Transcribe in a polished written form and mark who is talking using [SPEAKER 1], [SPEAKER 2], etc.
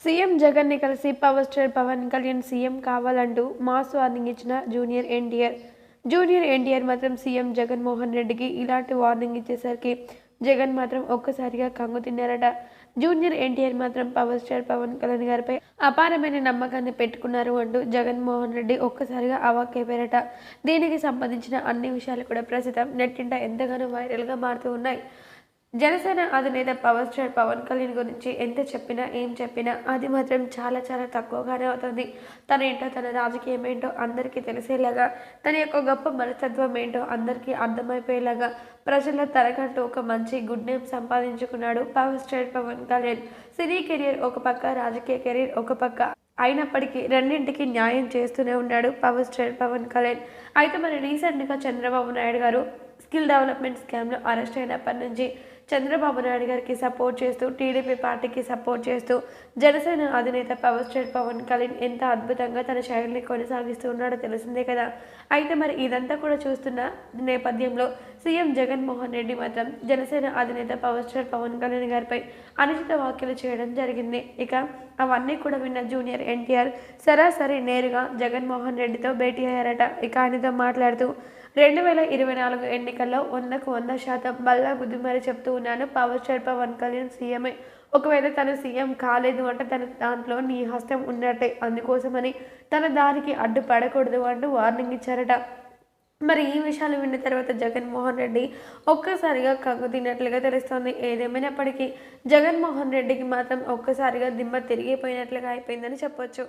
[SPEAKER 1] CM జగన్‌ని కలిసి power star Pawan Kalyan CM కావాలంటూ మాస్ వార్నింగ్ ఇచ్చిన జూనియర్ ఎన్టీఆర్. జూనియర్ ఎన్టీఆర్ మాత్రం సీఎం జగన్మోహన్ రెడ్డికి ఇలాంటి వార్నింగ్ ఇచ్చేసరికి జగన్ మాత్రం ఒక్కసారిగా కంగు తిన్నారట. జూనియర్ ఎన్టీఆర్ మాత్రం పవర్ స్టార్ పవన్ కళ్యాణ్ గారిపై అపారమైన నమ్మకాన్ని పెట్టుకున్నారు అంటూ జగన్మోహన్ రెడ్డి ఒక్కసారిగా అవాక్కైపోయారట. దీనికి సంబంధించిన అన్ని విషయాలు కూడా ప్రస్తుతం నెట్టింట ఎంతగానో వైరల్‌గా మారుతూ ఉన్నాయి. జనసేన అధినేత పవర్ స్టార్ పవన్ కళ్యాణ్ గురించి ఎంత చెప్పినా ఏం చెప్పినా అది మాత్రం చాలా చాలా తక్కువగానే అవుతుంది. తనేంటో తన రాజకీయం ఏంటో అందరికీ తెలిసేలాగా, తన యొక్క గొప్ప మనస్తత్వం ఏంటో అందరికీ అర్థమైపోయేలాగా ప్రజల్లో తనకంటూ ఒక మంచి గుడ్ నేమ్ సంపాదించుకున్నాడు power star Pawan Kalyan. Cine career ఒక పక్క, రాజకీయ కెరీర్ ఒక పక్క అయినప్పటికీ రెండింటికి న్యాయం చేస్తూనే ఉన్నాడు పవర్ స్టార్ పవన్ కళ్యాణ్. అయితే మరి రీసెంట్గా చంద్రబాబు నాయుడు గారు స్కిల్ డెవలప్మెంట్ స్కామ్లో అరెస్ట్ అయినప్పటి నుంచి చంద్రబాబు నాయుడు గారికి సపోర్ట్ చేస్తూ, టీడీపీ పార్టీకి సపోర్ట్ చేస్తూ జనసేన అధినేత పవర్ స్టార్ పవన్ కళ్యాణ్ ఎంత అద్భుతంగా తన శైలిని కొనసాగిస్తూ ఉన్నాడో తెలిసిందే కదా. అయితే మరి ఇదంతా కూడా చూస్తున్న నేపథ్యంలో సీఎం జగన్మోహన్ రెడ్డి మాత్రం జనసేన అధినేత పవర్ స్టార్ పవన్ కళ్యాణ్ గారిపై అనుచిత వ్యాఖ్యలు చేయడం జరిగింది. ఇక అవన్నీ కూడా విన్న జూనియర్ ఎన్టీఆర్ సరాసరి నేరుగా జగన్మోహన్ రెడ్డితో భేటీ అయ్యారట. ఇక ఆయనతో మాట్లాడుతూ 2024 ఎన్నికల్లో 100కు 100% బల్లా గుద్ది మరీ చెప్తూ ఉన్నాను, పవర్ స్టార్ పవన్ కళ్యాణ్ సీఎంఏ. ఒకవేళ తను సీఎం కాలేదు అంటే తన దాంట్లో నీ హస్తం ఉన్నట్టే. అందుకోసమని తన దారికి అడ్డుపడకూడదు అంటూ వార్నింగ్ ఇచ్చారట. మరి ఈ విషయాలు విన్న తర్వాత జగన్మోహన్ రెడ్డి ఒక్కసారిగా కంగు తిన్నట్లుగా తెలుస్తోంది. ఏదేమైనప్పటికీ జగన్మోహన్ రెడ్డికి మాత్రం ఒక్కసారిగా దిమ్మ తిరిగిపోయినట్లుగా అయిపోయిందని చెప్పొచ్చు.